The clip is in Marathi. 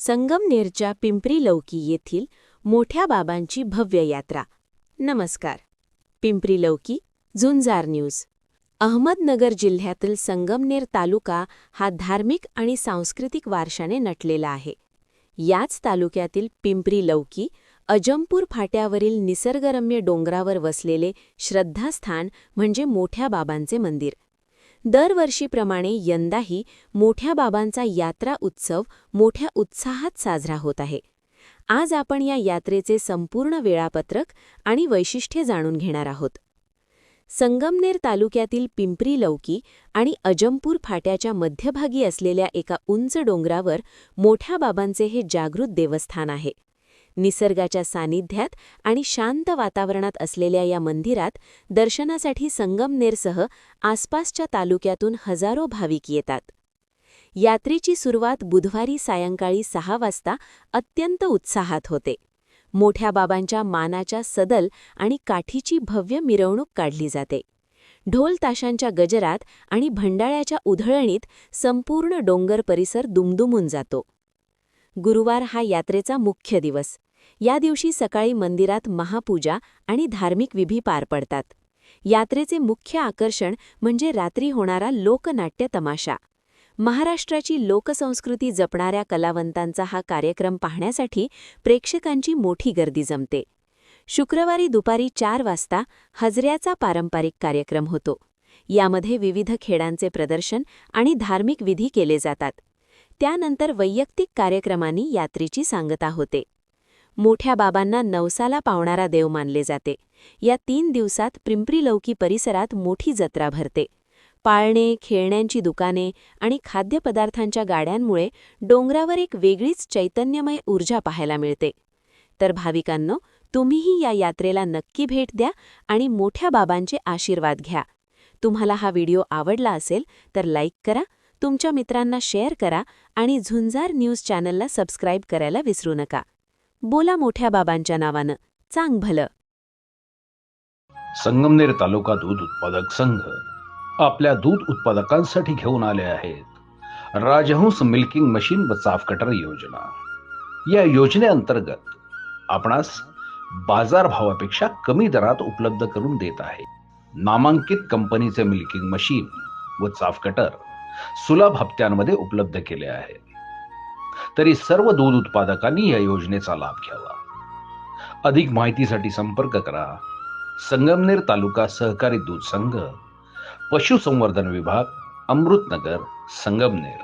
संगमनेरच्या पिंपरी लौकी येथील मोठ्या बाबांची भव्य यात्रा. नमस्कार. पिंपरी लौकी, झुंजार न्यूज. अहमदनगर जिल्ह्यातील संगमनेर तालुका हा धार्मिक आणि सांस्कृतिक वारशाने नटलेला आहे. याच तालुक्यातील पिंपरी लौकी, अजमपूर फाट्यावरील निसर्गरम्य डोंगरावर वसलेले श्रद्धास्थान म्हणजे मोठ्या बाबांचे मंदिर. दरवर्षीप्रमाणे यंदाही मोठ्या बाबांचा यात्रा उत्सव मोठ्या उत्साहात साजरा होत आहे. आज आपण या यात्रेचे संपूर्ण वेळापत्रक आणि वैशिष्ट्ये जाणून घेणार आहोत. संगमनेर तालुक्यातील पिंपरी लौकी आणि अजमपूर फाट्याच्या मध्यभागी असलेल्या एका उंच डोंगरावर मोठ्या बाबांचे हे जागृत देवस्थान आहे. निसर्गाच्या सानिध्यात आणि शांत वातावरणात असलेल्या या मंदिरात दर्शनासाठी संगमनेरसह आसपासच्या तालुक्यातून हजारो भाविक येतात. यात्रेची सुरुवात बुधवारी सायंकाळी 6 वाजता अत्यंत उत्साहात होते. मोठ्या बाबांच्या मानाच्या सदल आणि काठीची भव्य मिरवणूक काढली जाते. ढोल ताशांच्या गजरात आणि भंडाळ्याच्या उधळणीत संपूर्ण डोंगर परिसर दुमदुमून जातो. गुरुवार हा यात्रेचा मुख्य दिवस. या दिवशी सकाळी मंदिरात महापूजा आणि धार्मिक विधी पार पडतात. यात्रेचे मुख्य आकर्षण म्हणजे रात्री होणारा लोकनाट्य तमाशा. महाराष्ट्राची लोकसंस्कृती जपणाऱ्या कलावंतांचा हा कार्यक्रम पाहण्यासाठी प्रेक्षकांची मोठी गर्दी जमते. शुक्रवारी दुपारी 4 वाजता हजऱ्याचा पारंपरिक कार्यक्रम होतो. यामध्ये विविध खेळांचे प्रदर्शन आणि धार्मिक विधी केले जातात. त्यानंतर वैयक्तिक कार्यक्रमांनी यात्रेची सांगता होते. मोठ्या बाबांना नवसाला पावणारा देव मानले जाते. या 3 दिवसात पिंपरी लौकी परिसरात मोठी जत्रा भरते. पाळणे, खेळण्यांची दुकाने आणि खाद्यपदार्थांच्या गाड्यांमुळे डोंगरावर एक वेगळीच चैतन्यमय ऊर्जा पाहायला मिळते. तर भाविकांनो, तुम्हीही या यात्रेला नक्की भेट द्या आणि मोठ्या बाबांचे आशीर्वाद घ्या. तुम्हाला हा व्हिडिओ आवडला असेल तर लाईक करा, तुमच्या मित्रांना शेअर करा आणि झुंजार न्यूज चॅनलला सबस्क्राईब करायला विसरू नका. बोला मोठ्या बाबांच्या नावानं, चांग भलं. संगमनेर तालुका दूध उत्पादक संघ आपल्या दूध उत्पादकांसाठी घेऊन आले आहेत राजहंस मिल्किंग मशीन व चाफ कटर योजना. या योजनेअंतर्गत आपणास बाजारभावापेक्षा कमी दरात उपलब्ध करून देत आहे. नामांकित कंपनीचे मिल्किंग मशीन व चाफ कटर सुलभ हप्त्यांमध्ये उपलब्ध केले आहे. तरी सर्व दूध उत्पादकांनी या योजनेचा लाभ घ्यावा. अधिक माहितीसाठी संपर्क करा संगमनेर तालुका सहकारी दूध संघ, पशुसंवर्धन विभाग, अमृतनगर, संगमनेर.